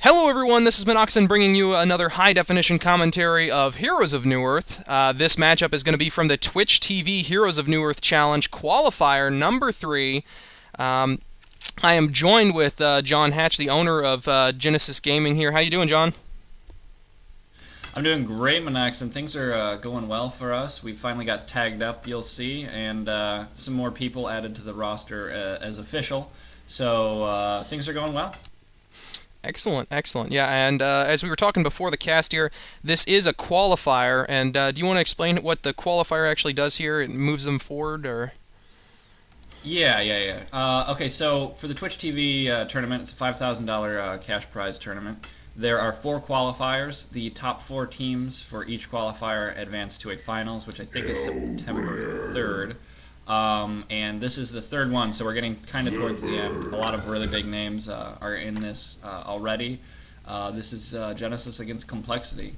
Hello everyone, this is Minoxen bringing you another high-definition commentary of Heroes of Newerth. This matchup is going to be from the TwitchTV Heroes of Newerth Challenge Qualifier number 3. I am joined with John Hatch, the owner of Genesis Gaming here. How you doing, John? I'm doing great, Minoxen. Things are going well for us. We finally got tagged up, you'll see, and some more people added to the roster as official. So things are going well. Excellent, excellent. Yeah, and as we were talking before the cast here, this is a qualifier, and do you want to explain what the qualifier actually does here? It moves them forward, or? Yeah. Okay, so for the Twitch TV tournament, it's a $5,000 cash prize tournament. There are 4 qualifiers. The top 4 teams for each qualifier advance to a finals, which I think is September 3rd. And this is the 3rd one, so we're getting kind of towards the end. A lot of really big names are in this already. This is Genesis against Complexity.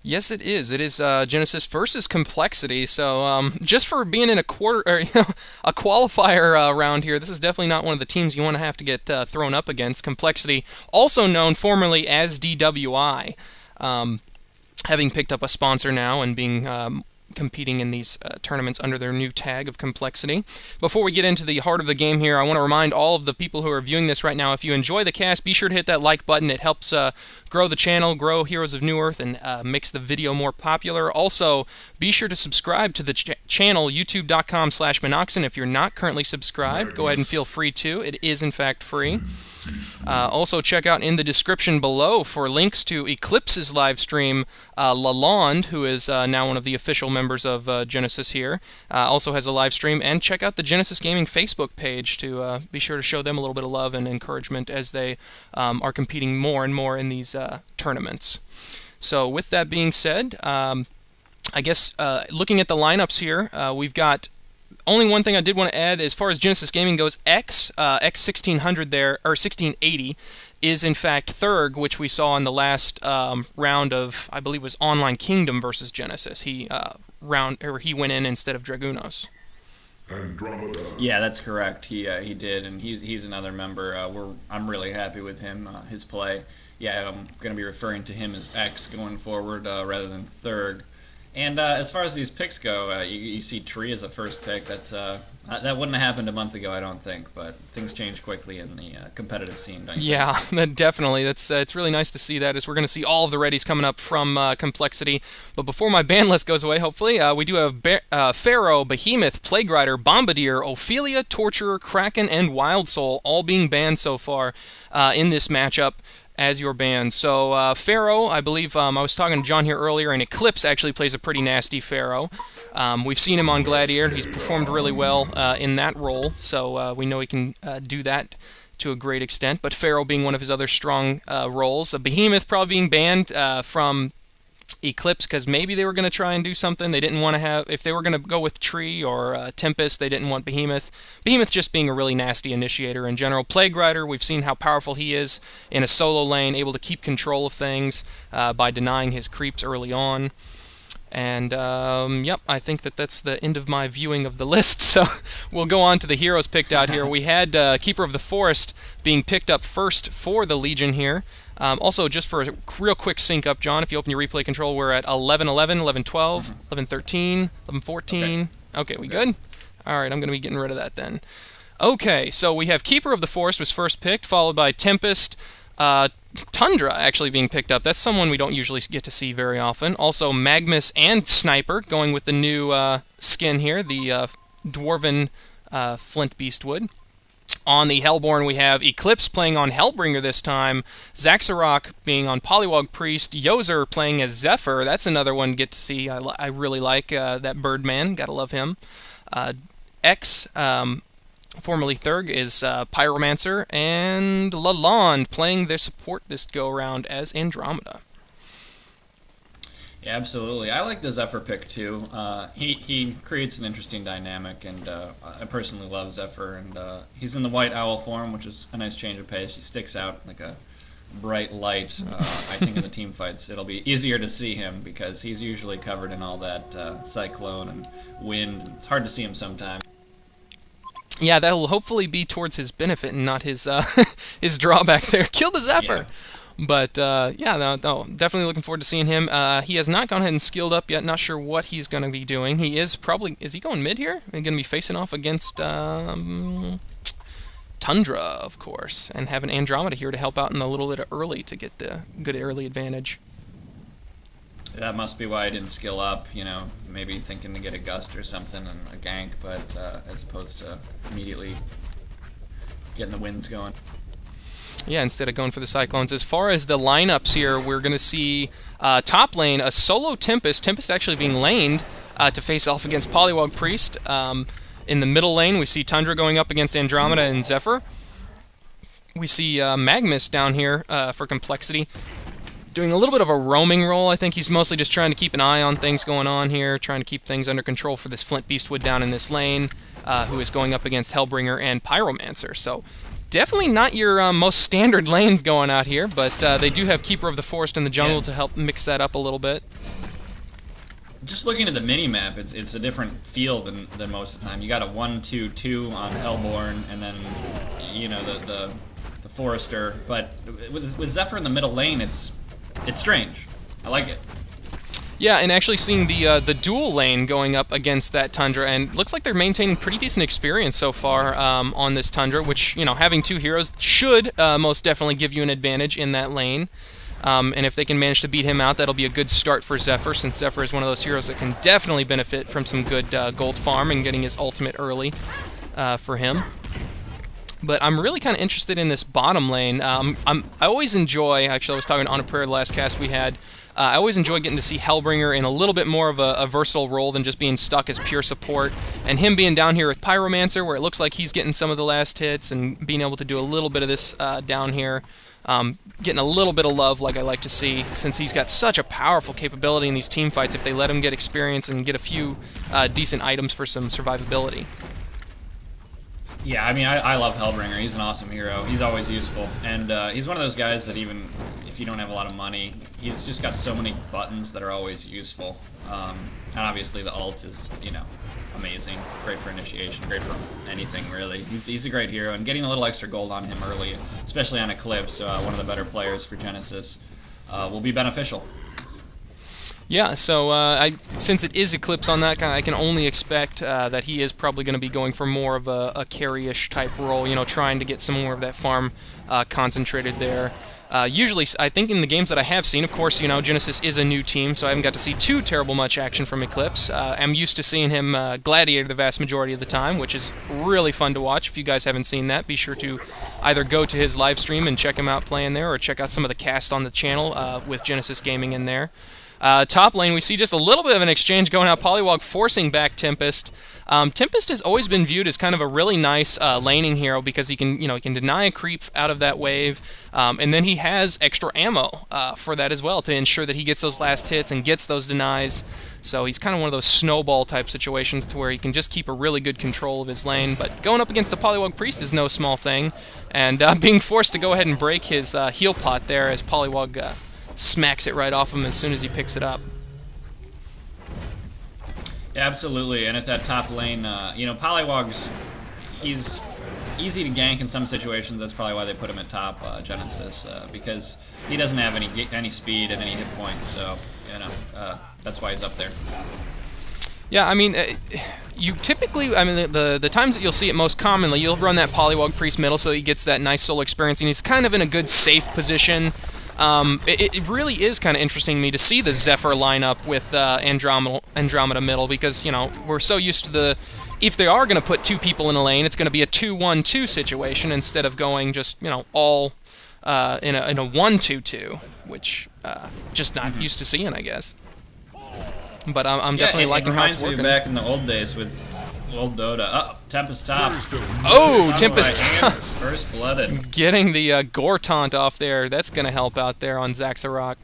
Yes, it is. It is Genesis versus Complexity. So just for being in a a qualifier round here, this is definitely not one of the teams you want to have to get thrown up against. Complexity, also known formerly as DWI, having picked up a sponsor now and being competing in these tournaments under their new tag of Complexity. Before we get into the heart of the game here, I want to remind all of the people who are viewing this right now, if you enjoy the cast, be sure to hit that like button. It helps grow the channel, grow Heroes of Newerth, and makes the video more popular. Also, be sure to subscribe to the channel, youtube.com/minoxen. If you're not currently subscribed, go ahead and feel free to. It is, in fact, free. Also, check out in the description below for links to Eclipse's live stream. Lalonde, who is now one of the official members of Genesis here, also has a live stream. And check out the Genesis Gaming Facebook page to be sure to show them a little bit of love and encouragement as they are competing more and more in these tournaments. So with that being said, I guess looking at the lineups here, we've got only one thing I did want to add as far as Genesis Gaming goes. X1600 there, or 1680, is in fact Thurg, which we saw in the last round of, I believe, was Online Kingdom versus Genesis. He went in instead of Dragunos. Yeah, that's correct. He did, and he's another member. I'm really happy with him, his play. Yeah, I'm going to be referring to him as X going forward rather than Thurg. And as far as these picks go, you see Tree as a first pick. That wouldn't have happened a month ago, I don't think, but things change quickly in the competitive scene, don't you think? Yeah, definitely. It's really nice to see that, as we're going to see all of the readies coming up from Complexity. But before my ban list goes away, hopefully, we do have Pharaoh, Behemoth, Plague Rider, Bombardier, Ophelia, Torturer, Kraken, and Wild Soul all being banned so far in this matchup as your band. So Pharaoh, I believe I was talking to John here earlier, and Eclipse actually plays a pretty nasty Pharaoh. We've seen him on Gladiator. He's performed really well in that role, so we know he can do that to a great extent. But Pharaoh being one of his other strong roles. Behemoth probably being banned from Eclipse because maybe they were going to try and do something. They didn't want to have, if they were going to go with Tree or Tempest, they didn't want Behemoth. Behemoth just being a really nasty initiator in general. Plague Rider, we've seen how powerful he is in a solo lane, able to keep control of things by denying his creeps early on. And, yep, I think that's the end of my viewing of the list, so we'll go on to the heroes picked out here. We had Keeper of the Forest being picked up first for the Legion here. Also, just for a real quick sync up, John, if you open your replay control, we're at 11-11, 11-12, 11-13, 11-14. Okay, we good? Alright, I'm going to be getting rid of that then. Okay, so we have Keeper of the Forest was first picked, followed by Tempest, Tundra actually being picked up. That's someone we don't usually get to see very often. Also, Magmus and Sniper going with the new skin here, the Dwarven Flint Beastwood. On the Hellborn, we have Eclipse playing on Hellbringer this time, Zaxarok being on Polywog Priest, Yozer playing as Zephyr. That's another one to get to see. I really like that Birdman. Gotta love him. X, formerly Thurg, is Pyromancer, and Lalonde playing their support this go-around as Andromeda. Yeah, absolutely. I like the Zephyr pick too. He creates an interesting dynamic, and I personally love Zephyr. And he's in the White Owl form, which is a nice change of pace. He sticks out like a bright light. I think in the team fights it'll be easier to see him because he's usually covered in all that cyclone and wind. It's hard to see him sometimes. Yeah, that'll hopefully be towards his benefit and not his his drawback there. Killed the Zephyr. Yeah. But, yeah, no, definitely looking forward to seeing him. He has not gone ahead and skilled up yet. Not sure what he's going to be doing. He is probably... Is he going mid here? He's going to be facing off against... Tundra, of course, and have an Andromeda here to help out in a little bit early to get the good early advantage. That must be why I didn't skill up, you know, maybe thinking to get a gust or something and a gank, but as opposed to immediately getting the winds going. Yeah, instead of going for the Cyclones. As far as the lineups here, we're going to see top lane, a solo Tempest. Tempest actually being laned to face off against Polywog Priest. In the middle lane, we see Tundra going up against Andromeda and Zephyr. We see Magnus down here for Complexity, doing a little bit of a roaming role. I think he's mostly just trying to keep an eye on things going on here, trying to keep things under control for this Flint Beastwood down in this lane, who is going up against Hellbringer and Pyromancer. So definitely not your most standard lanes going out here, but they do have Keeper of the Forest in the jungle to help mix that up a little bit. Just looking at the mini-map, it's a different feel than most of the time. You got a 1-2-2 on Hellborn, and then, you know, the Forester. But with Zephyr in the middle lane, it's strange. I like it. Yeah, and actually seeing the dual lane going up against that Tundra, and looks like they're maintaining pretty decent experience so far on this Tundra, which, you know, having two heroes should most definitely give you an advantage in that lane. And if they can manage to beat him out, that'll be a good start for Zephyr, since Zephyr is one of those heroes that can definitely benefit from some good gold farm and getting his ultimate early for him. But I'm really kind of interested in this bottom lane. I always enjoy, actually I was talking on a prayer the last cast we had, I always enjoy getting to see Hellbringer in a little bit more of a versatile role than just being stuck as pure support. And him being down here with Pyromancer, where it looks like he's getting some of the last hits and being able to do a little bit of this down here. Getting a little bit of love like I like to see, since he's got such a powerful capability in these team fights if they let him get experience and get a few decent items for some survivability. Yeah, I mean, I love Hellbringer. He's an awesome hero. He's always useful. And he's one of those guys that even if you don't have a lot of money, he's just got so many buttons that are always useful. And obviously the ult is, you know, amazing. Great for initiation, great for anything, really. He's a great hero, and getting a little extra gold on him early, especially on Eclipse, one of the better players for Genesis, will be beneficial. Yeah, so since it is Eclipse on that guy, I can only expect that he is probably going to be going for more of a carry-ish type role, you know, trying to get some more of that farm concentrated there. Usually, I think in the games that I have seen, of course, you know, Genesis is a new team, so I haven't got to see too terrible much action from Eclipse. I'm used to seeing him gladiator the vast majority of the time, which is really fun to watch. If you guys haven't seen that, be sure to either go to his live stream and check him out playing there, or check out some of the cast on the channel with Genesis Gaming in there. Top lane, we see just a little bit of an exchange going out. Polywog forcing back Tempest. Tempest has always been viewed as kind of a really nice laning hero because he can, you know, he can deny a creep out of that wave, and then he has extra ammo for that as well to ensure that he gets those last hits and gets those denies. So he's kind of one of those snowball type situations to where he can just keep a really good control of his lane. But going up against a Polywog Priest is no small thing, and being forced to go ahead and break his heal pot there as Polywog smacks it right off him as soon as he picks it up. Yeah, absolutely, and at that top lane, you know, Polywog's, he's easy to gank in some situations. That's probably why they put him at top Genesis, because he doesn't have any speed and any hit points, so, you know, that's why he's up there. Yeah, I mean, you typically, I mean, the times that you'll see it most commonly, you'll run that Polywog Priest middle so he gets that nice solo experience, and he's kind of in a good safe position. It really is kind of interesting to me to see the Zephyr lineup with Andromeda middle, because, you know, we're so used to the, if they are going to put two people in a lane, it's going to be a 2-1-2 situation instead of going just, you know, all in a 1-2-2, which just not used to seeing, I guess. But I'm definitely liking how it's working. Me back in the old days with old Dota. Oh, Tempest top. Oh, Tempest top. First blooded. Getting the gore taunt off there. That's going to help out there on Zaxarok.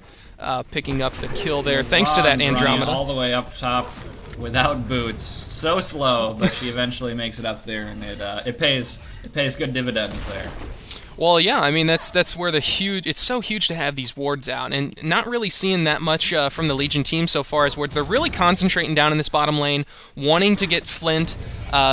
Picking up the kill there, thanks to that Andromeda. All the way up top without boots. So slow, but she eventually makes it up there, and it pays good dividends there. Well, yeah, I mean, that's where the huge, it's so huge to have these wards out, and not really seeing that much from the Legion team so far as wards. They're really concentrating down in this bottom lane, wanting to get Flint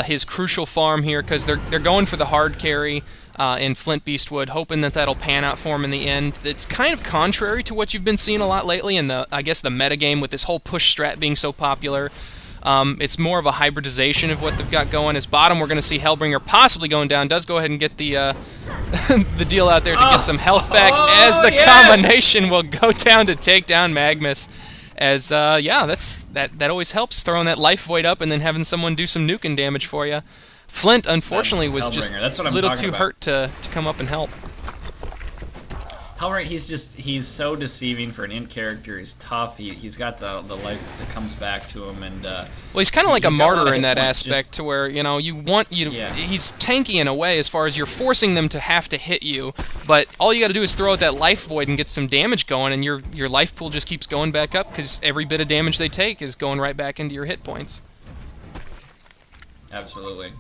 his crucial farm here, because they're going for the hard carry. in Flint Beastwood, hoping that that'll pan out for him in the end. It's kind of contrary to what you've been seeing a lot lately in the, I guess, the metagame with this whole push strat being so popular. It's more of a hybridization of what they've got going. As bottom, we're going to see Hellbringer possibly going down. Does go ahead and get the the deal out there to get some health back, as the combination will go down to take down Magmus. As yeah, that always helps, throwing that life void up and then having someone do some nuking damage for you. Flint, unfortunately, was just a little too hurt to come up and help. Hellbringer, he's so deceiving for an int character. He's tough. He's got the life that comes back to him, and well, he's kind of like a martyr in that aspect, to where he's tanky in a way, as far as you're forcing them to have to hit you, but all you got to do is throw out that life void and get some damage going, and your life pool just keeps going back up, because every bit of damage they take is going right back into your hit points. Absolutely.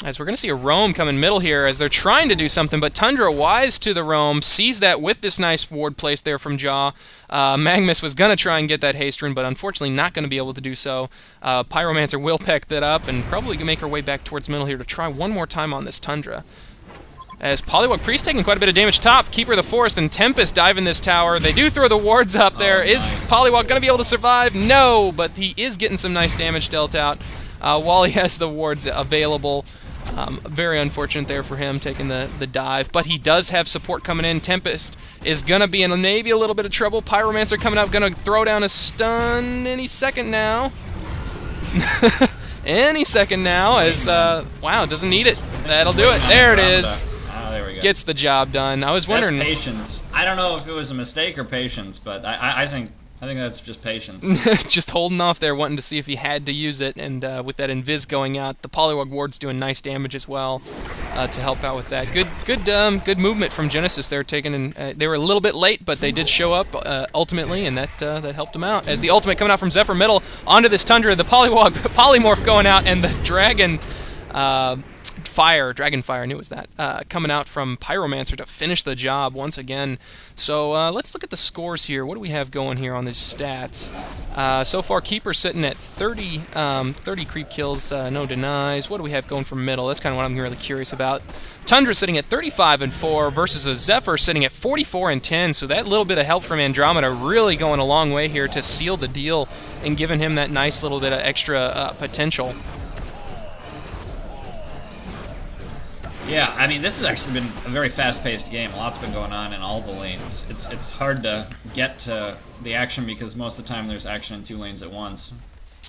As we're going to see a roam come in middle here as they're trying to do something, but Tundra, wise to the roam, sees that with this nice ward placed there from Jaw. Magmus was going to try and get that haste rune, but unfortunately not going to be able to do so. Pyromancer will pick that up and probably make her way back towards middle here to try one more time on this Tundra. As Polywog Priest taking quite a bit of damage top, Keeper of the Forest and Tempest dive in this tower. They do throw the wards up there. Is Polywog going to be able to survive? No, but he is getting some nice damage dealt out while he has the wards available. Very unfortunate there for him taking the dive, but he does have support coming in. Tempest is going to be in maybe a little bit of trouble. Pyromancer coming up, going to throw down a stun any second now. Any second now, as, wow, doesn't need it. That'll do it. There it is. There we go. Gets the job done. I was wondering. That's patience. I don't know if it was a mistake or patience, but I think that's just patience. Just holding off there, wanting to see if he had to use it, and with that invis going out, the Polywog ward's doing nice damage as well to help out with that. Good movement from Genesis there, they were a little bit late, but they did show up ultimately, and that helped them out. As the ultimate coming out from Zephyr middle onto this Tundra, the Polywog polymorph going out, and the Dragon Dragonfire, I knew it was that, coming out from Pyromancer to finish the job once again. So let's look at the scores here. What do we have going here on these stats? So far, Keeper sitting at 30 creep kills, no denies. What do we have going from middle? That's kind of what I'm really curious about. Tundra sitting at 35-4 versus a Zephyr sitting at 44-10. So that little bit of help from Andromeda really going a long way here to seal the deal and giving him that nice little bit of extra potential. Yeah, I mean, this has actually been a very fast-paced game. A lot's been going on in all the lanes. It's hard to get to the action because most of the time there's action in two lanes at once.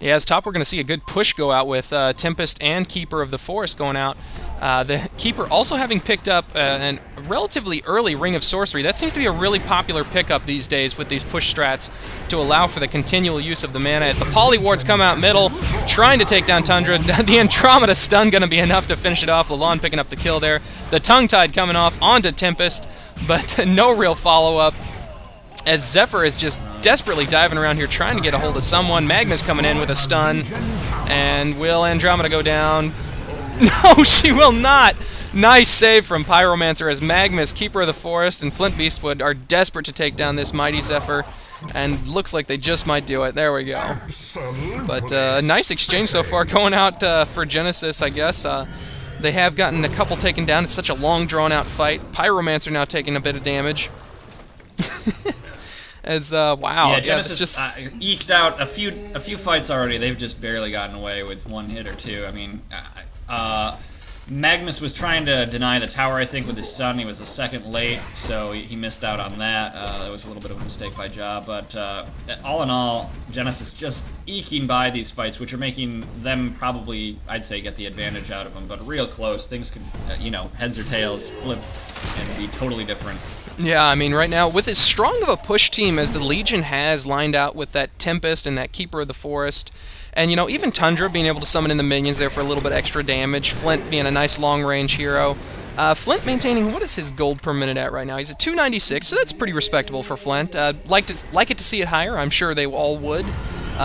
Yeah, as top, we're going to see a good push go out with Tempest and Keeper of the Forest going out. The Keeper also having picked up a relatively early Ring of Sorcery. That seems to be a really popular pickup these days with these push strats to allow for the continual use of the mana. As the Poly Wards come out middle, trying to take down Tundra. The Andromeda stun going to be enough to finish it off. Lalon picking up the kill there. The Tongue-Tied coming off onto Tempest, but no real follow-up. As Zephyr is just desperately diving around here trying to get a hold of someone. Magma's coming in with a stun. And will Andromeda go down? No, she will not! Nice save from Pyromancer as Magma's Keeper of the Forest and Flint Beastwood are desperate to take down this mighty Zephyr. And looks like they just might do it. There we go. But a nice exchange so far going out for Genesis, I guess. They have gotten a couple taken down. It's such a long, drawn-out fight. Pyromancer now taking a bit of damage. As wow, yeah, Genesis just eked out a few fights already. They've just barely gotten away with one hit or two. I mean, Magmus was trying to deny the tower, I think, with his stun. He was a second late, so he missed out on that. That was a little bit of a mistake by Ja, but all in all, Genesis just eking by these fights, which are making them probably, I'd say, get the advantage out of them. But real close, things could, you know, heads or tails, flip, and be totally different. Yeah, I mean, right now, with as strong of a push team as the Legion has lined out with that Tempest and that Keeper of the Forest, and, you know, even Tundra being able to summon in the minions there for a little bit extra damage, Flint being a nice long-range hero. Flint maintaining, what is his gold per minute at right now? He's at 296, so that's pretty respectable for Flint. Like it to see it higher, I'm sure they all would,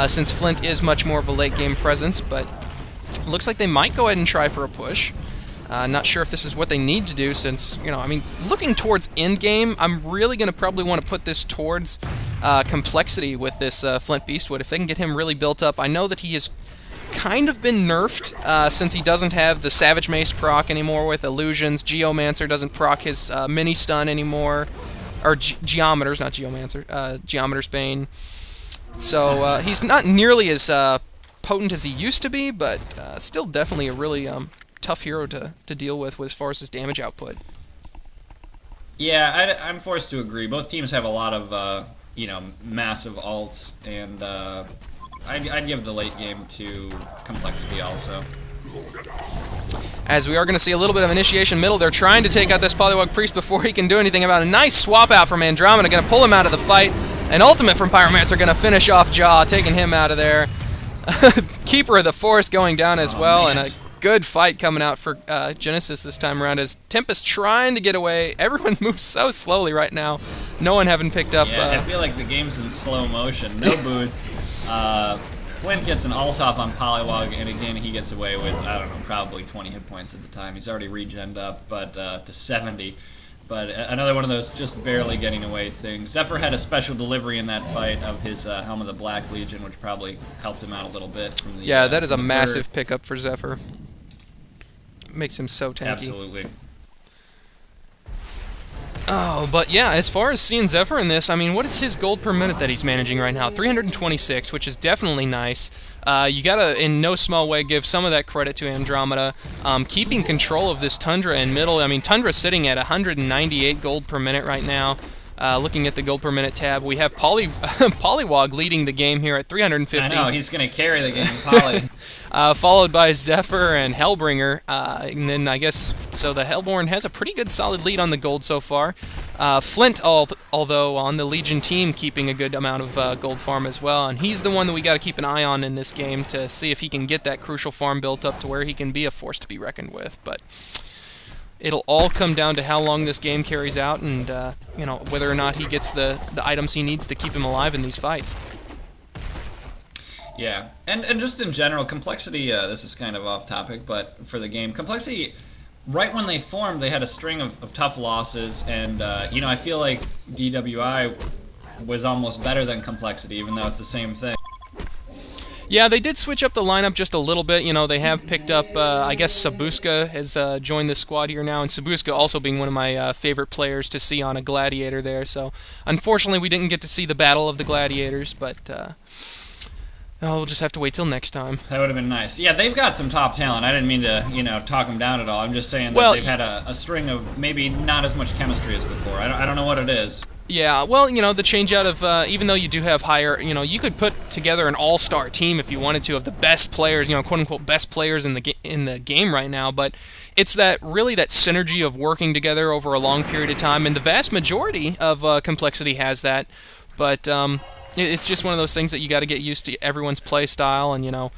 since Flint is much more of a late-game presence, but looks like they might go ahead and try for a push. Not sure if this is what they need to do since, you know, I mean, looking towards endgame, I'm really going to probably want to put this towards complexity with this Flint Beastwood. If they can get him really built up, I know that he is kind of been nerfed since he doesn't have the Savage Mace proc anymore with Illusions. Geomancer doesn't proc his mini stun anymore, or Geometers, not Geomancer, Geometer's Bane. So he's not nearly as potent as he used to be, but still definitely a really tough hero to deal with as far as his damage output. Yeah, I'm forced to agree. Both teams have a lot of you know, massive ults, and I'd give the late game to Complexity also. As we are going to see a little bit of initiation middle, they're trying to take out this Polywog Priest before he can do anything about it. A nice swap out from Andromeda, going to pull him out of the fight. An ultimate from Pyromancer going to finish off Jaw, taking him out of there. Keeper of the Forest going down as well, man. And a good fight coming out for Genesis this time around as Tempest trying to get away. Everyone moves so slowly right now. No one having picked up... Yeah, I feel like the game's in slow motion. No boots. Flint gets an ult off on Polywog, and again he gets away with, I don't know, probably 20 hit points at the time. He's already regened up, but to 70. But another one of those just barely getting away things. Zephyr had a special delivery in that fight of his Helm of the Black Legion, which probably helped him out a little bit. From the, yeah, that is a massive pickup for Zephyr. Makes him so tanky. Absolutely. Oh, but yeah, as far as seeing Zephyr in this, I mean, what is his gold per minute that he's managing right now? 326, which is definitely nice. You gotta, in no small way, give some of that credit to Andromeda. Keeping control of this Tundra in middle. I mean, Tundra's sitting at 198 gold per minute right now. Looking at the gold per minute tab, we have Polywog leading the game here at 350. I know, he's going to carry the game, Poly. Followed by Zephyr and Hellbringer, and then I guess, so the Hellborn has a pretty good solid lead on the gold so far. Flint, although on the Legion team, keeping a good amount of gold farm as well, and he's the one that we got to keep an eye on in this game to see if he can get that crucial farm built up to where he can be a force to be reckoned with, but... It'll all come down to how long this game carries out and, you know, whether or not he gets the items he needs to keep him alive in these fights. Yeah, and just in general, Complexity, this is kind of off topic, but for the game, Complexity, right when they formed, they had a string of tough losses, and, you know, I feel like DWI was almost better than Complexity, even though it's the same thing. Yeah, they did switch up the lineup just a little bit. You know, they have picked up, I guess Sabuska has joined the squad here now, and Sabuska also being one of my favorite players to see on a Gladiator there. So, unfortunately, we didn't get to see the Battle of the Gladiators, but we'll just have to wait till next time. That would have been nice. Yeah, they've got some top talent. I didn't mean to, you know, talk them down at all. I'm just saying that they've had a string of maybe not as much chemistry as before. I don't know what it is. Yeah, well, you know, the change out of, even though you do have higher, you know, you could put together an all-star team if you wanted to of the best players, you know, quote-unquote best players in the game right now, but it's really that synergy of working together over a long period of time, and the vast majority of Complexity has that, but it's just one of those things that you got to get used to everyone's play style, and, you know,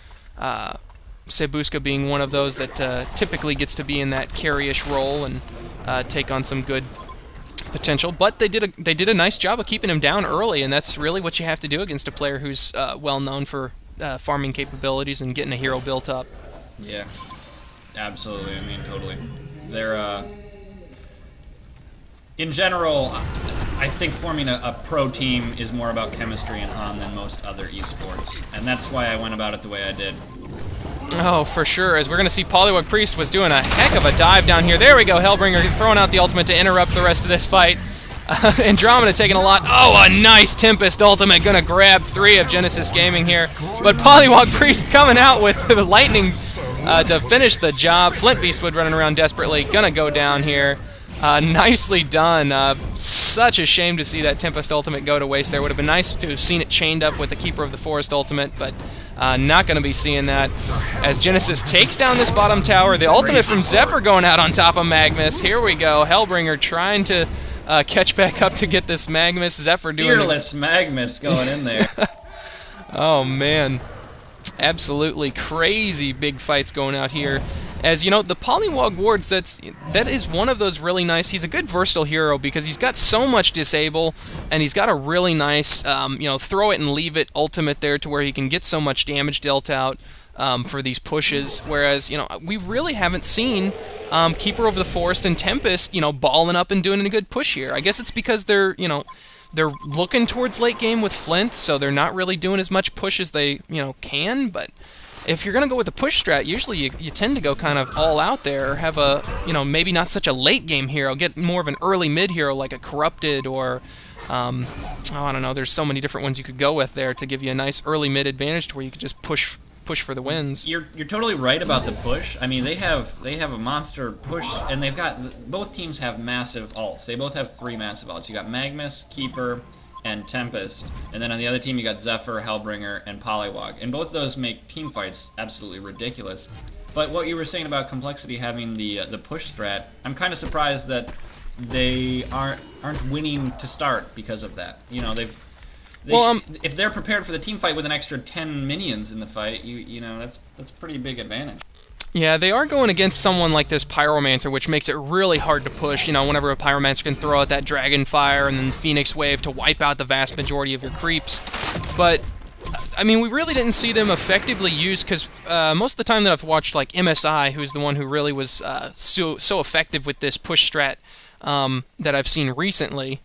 Sabuska being one of those that typically gets to be in that carry-ish role and take on some good potential, but they did a nice job of keeping him down early, and that's really what you have to do against a player who's well known for farming capabilities and getting a hero built up. Yeah, absolutely. I mean, totally. They're in general, I think forming a pro team is more about chemistry and HON than most other esports, and that's why I went about it the way I did. Oh, for sure, as we're going to see Polywog Priest was doing a heck of a dive down here. There we go, Hellbringer throwing out the ultimate to interrupt the rest of this fight. Andromeda taking a lot. Oh, a nice Tempest ultimate, going to grab 3 of Genesis Gaming here. But Polywog Priest coming out with the lightning to finish the job. Flint Beastwood running around desperately, going to go down here. Nicely done. Such a shame to see that Tempest ultimate go to waste there. Would have been nice to have seen it chained up with the Keeper of the Forest ultimate, but not going to be seeing that. As Genesis takes down this bottom tower, the ultimate from Zephyr going out on top of Magmus. Here we go. Hellbringer trying to catch back up to get this Magmus. Zephyr doing fearless Magmus going in there. Oh, man. Absolutely crazy big fights going out here. As you know, the Polywog Wards, that is one of those really nice. He's a good versatile hero because he's got so much disable, and he's got a really nice, you know, throw it and leave it ultimate there to where he can get so much damage dealt out for these pushes. Whereas, you know, we really haven't seen Keeper of the Forest and Tempest, you know, balling up and doing a good push here. I guess it's because they're, you know, they're looking towards late game with Flint, so they're not really doing as much push as they, you know, can, but if you're going to go with the push strat, usually you tend to go kind of all out there, or have a, you know, maybe not such a late game hero, get more of an early mid hero like a Corrupted or, oh, I don't know, there's so many different ones you could go with there to give you a nice early mid advantage to where you could just push for the wins. You're totally right about the push. I mean, they have a monster push, and they've got, both teams have massive ults. They both have 3 massive ults. You got Magnus, Keeper, and Tempest, and then on the other team you got Zephyr, Hellbringer, and Poliwag, and both of those make team fights absolutely ridiculous. But what you were saying about Complexity having the push strat, I'm kind of surprised that they aren't winning to start because of that. You know, if they're prepared for the team fight with an extra 10 minions in the fight, you know, that's a pretty big advantage. Yeah, they are going against someone like this Pyromancer, which makes it really hard to push. You know, whenever a Pyromancer can throw out that Dragon Fire and then Phoenix Wave to wipe out the vast majority of your creeps. But, I mean, we really didn't see them effectively used, because most of the time that I've watched, like, MSI, who's the one who really was so effective with this push strat that I've seen recently,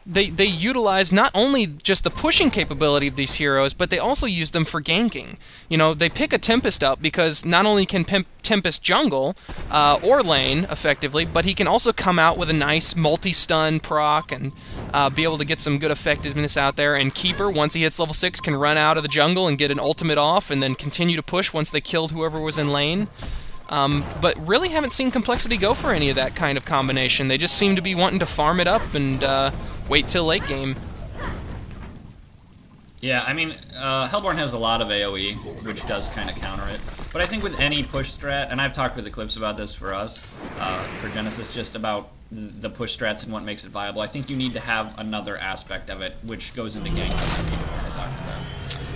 they utilize not only just the pushing capability of these heroes, but they also use them for ganking. You know, they pick a Tempest up because not only can Tempest jungle or lane effectively, but he can also come out with a nice multi-stun proc and be able to get some good effectiveness out there. And Keeper, once he hits level 6, can run out of the jungle and get an ultimate off and then continue to push once they killed whoever was in lane. But really haven't seen Complexity go for any of that kind of combination. They just seem to be wanting to farm it up and wait till late game. Yeah, I mean, Hellborn has a lot of AoE, which does kind of counter it. But I think with any push strat, and I've talked with Eclipse about this for us, for Genesis, just about the push strats and what makes it viable, I think you need to have another aspect of it, which goes into gank.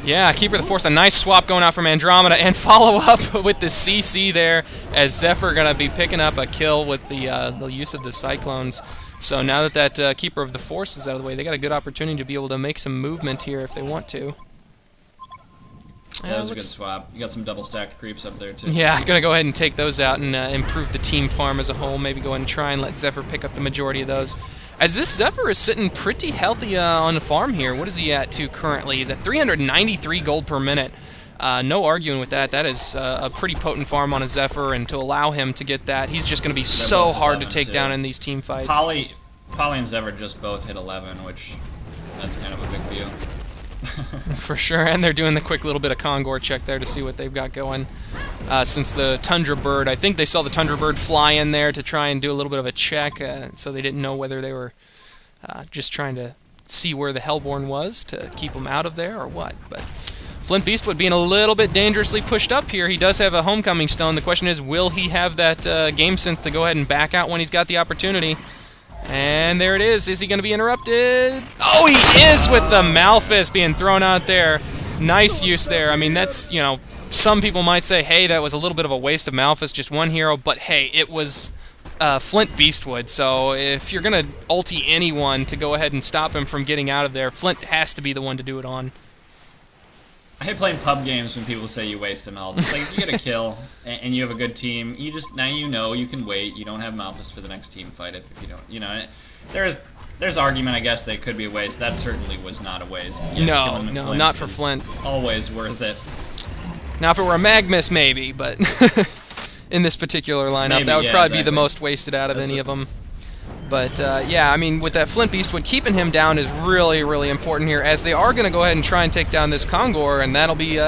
Yeah, Keeper of the Force, a nice swap going out from Andromeda, and follow up with the CC there, as Zephyr going to be picking up a kill with the use of the Cyclones. So now that Keeper of the Force is out of the way, they got a good opportunity to be able to make some movement here if they want to. Yeah, that was a good swap. You got some double stacked creeps up there too. Yeah, gonna go ahead and take those out and improve the team farm as a whole. Maybe go ahead and try and let Zephyr pick up the majority of those. As this Zephyr is sitting pretty healthy on the farm here. What is he at currently? He's at 393 gold per minute. No arguing with that. That is a pretty potent farm on a Zephyr, and to allow him to get that, he's just going to be so hard to take down in these team fights. Poly and Zephyr just both hit 11, which that's kind of a big deal. For sure, and they're doing the quick little bit of Kongor check there to see what they've got going. Since the Tundra Bird, I think they saw the Tundra Bird fly in there to try and do a little bit of a check, so they didn't know whether they were just trying to see where the Hellborn was to keep him out of there or what. But Flint Beastwood being a little bit dangerously pushed up here. He does have a Homecoming Stone. The question is, will he have that game synth to go ahead and back out when he's got the opportunity? And there it is. Is he going to be interrupted? Oh, he is, with the Malphus being thrown out there. Nice use there. I mean, that's, you know, some people might say, hey, that was a little bit of a waste of Malphus, just one hero. But, hey, it was Flint Beastwood. So if you're going to ulti anyone to go ahead and stop him from getting out of there, Flint has to be the one to do it on. I hate playing pub games when people say you waste them all. It's like, if you get a kill and you have a good team, now you know you can wait. You don't have Malphus for the next team fight if you don't. You know, there's argument, I guess, that it could be a waste. That certainly was not a waste. No, not for Flint. Always worth it. Now, if it were a Magmus, maybe, but in this particular lineup, maybe, that would probably be the most wasted out of any of them. But, yeah, I mean, with that Flint Beastwood, keeping him down is really, really important here, as they are going to go ahead and try and take down this Kongor, and that'll be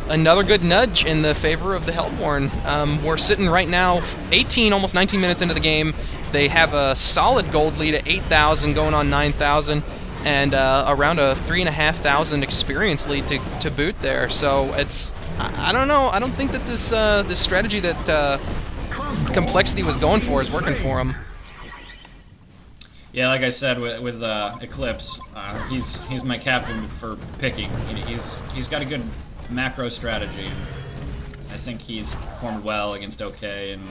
another good nudge in the favor of the Hellborn. We're sitting right now 18, almost 19 minutes into the game. They have a solid gold lead at 8,000, going on 9,000, and around a 3,500 experience lead to boot there. So it's, I don't know, I don't think that this strategy that Complexity was going for is working for him. Yeah, like I said with Eclipse, he's my captain for picking. He's got a good macro strategy. I think he's performed well against OK and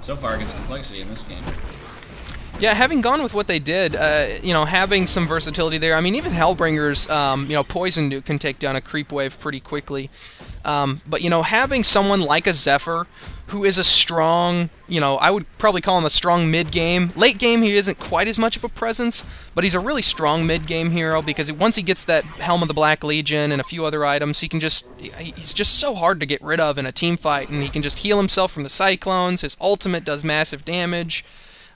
so far against Complexity in this game. Yeah, having gone with what they did, you know, having some versatility there. I mean, even Hellbringer's, you know, Poison Nuke can take down a creep wave pretty quickly. But, you know, having someone like a Zephyr, who is a strong, you know, I would probably call him a strong mid-game. Late game, he isn't quite as much of a presence, but he's a really strong mid-game hero because once he gets that Helm of the Black Legion and a few other items, he's just so hard to get rid of in a team fight, and he can just heal himself from the Cyclones. His ultimate does massive damage.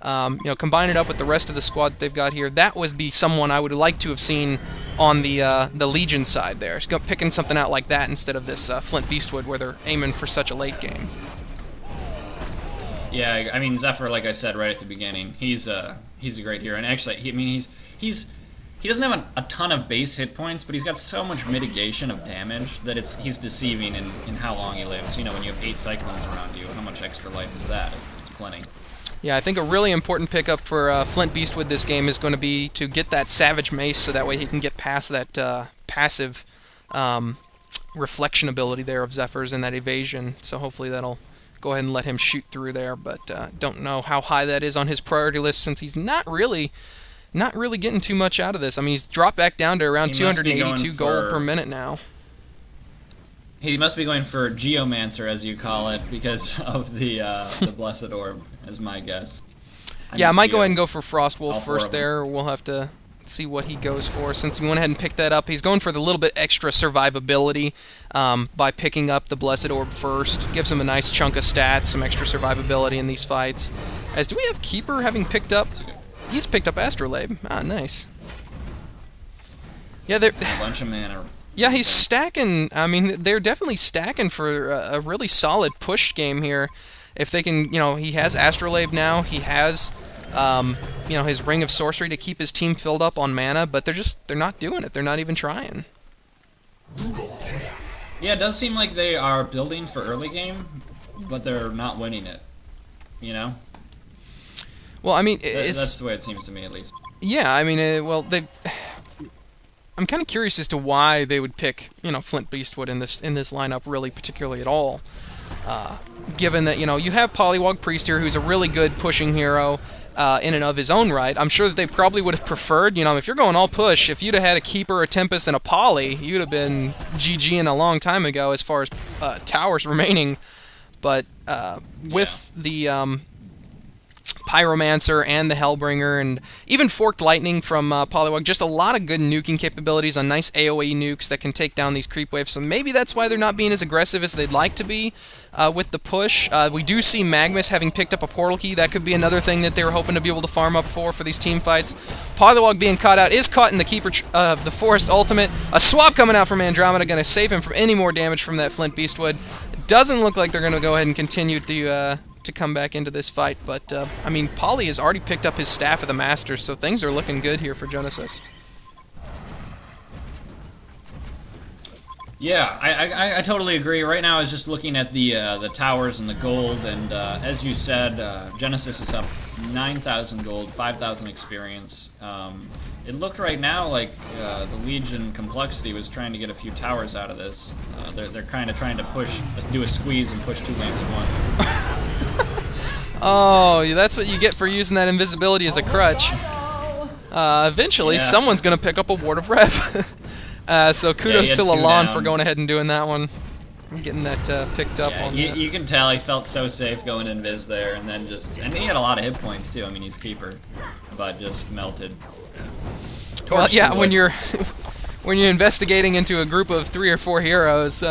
You know, combine it up with the rest of the squad that they've got here. That would be someone I would like to have seen on the Legion side there. Picking something out like that instead of this Flint Beastwood where they're aiming for such a late game. Yeah, I mean Zephyr, like I said right at the beginning, he's a great hero, and actually, he doesn't have a ton of base hit points, but he's got so much mitigation of damage that he's deceiving in how long he lives. You know, when you have 8 Cyclones around you, how much extra life is that? It's plenty. Yeah, I think a really important pickup for Flint Beastwood this game is going to be to get that Savage Mace so that way he can get past that passive reflection ability there of Zephyr's and that evasion. So hopefully that'll go ahead and let him shoot through there, but don't know how high that is on his priority list since he's not really getting too much out of this. I mean, he's dropped back down to around 282 gold per minute now. He must be going for Geomancer, as you call it, because of the Blessed Orb, is my guess. Yeah, I might go ahead and go for Frostwolf first there. We'll have to see what he goes for. Since he went ahead and picked that up, he's going for the little bit extra survivability by picking up the Blessed Orb first. Gives him a nice chunk of stats, some extra survivability in these fights. Do we have Keeper having picked up? He's picked up Astrolabe. Ah, nice. Yeah, they're a bunch of mana. Yeah, he's stacking. I mean, they're definitely stacking for a really solid push game here. If they can, you know, he has Astrolabe now. He has, you know, his Ring of Sorcery to keep his team filled up on mana, but they're not doing it. They're not even trying. Yeah, it does seem like they are building for early game, but they're not winning it. You know? Well, I mean, that's the way it seems to me, at least. Yeah, I mean, well, I'm kind of curious as to why they would pick, you know, Flint Beastwood in this lineup really particularly at all. Given that, you know, you have Polywog Priest here, who's a really good pushing hero in and of his own right. I'm sure that they probably would have preferred, you know, if you're going all push, if you'd have had a Keeper, a Tempest, and a Poly, you'd have been GGing a long time ago as far as towers remaining. But with the Pyromancer and the Hellbringer, and even Forked Lightning from Polywog. Just a lot of good nuking capabilities on nice AoE nukes that can take down these creep waves. So maybe that's why they're not being as aggressive as they'd like to be with the push. We do see Magmus having picked up a Portal Key. That could be another thing that they were hoping to be able to farm up for these team fights. Polywog being caught out, is caught in the Keeper of the Forest ultimate. A swap coming out from Andromeda, going to save him from any more damage from that Flint Beastwood. Doesn't look like they're going to go ahead and continue to come back into this fight, but I mean, Poly has already picked up his Staff of the Masters, so things are looking good here for Genesis. Yeah, I totally agree. Right now I was just looking at the towers and the gold, and as you said, Genesis is up 9,000 gold, 5,000 experience. It looked right now like the Legion Complexity was trying to get a few towers out of this. They're kind of trying to do a squeeze and push 2 lanes at once. Oh, that's what you get for using that invisibility as a crutch. Eventually, someone's going to pick up a Ward of Rev. So kudos to Lalon for going ahead and doing that one. Getting that picked up on that. You can tell he felt so safe going invis there, and then and he had a lot of hit points too. I mean, he's Keeper, but just melted. Well, yeah, when you're investigating into a group of 3 or 4 heroes,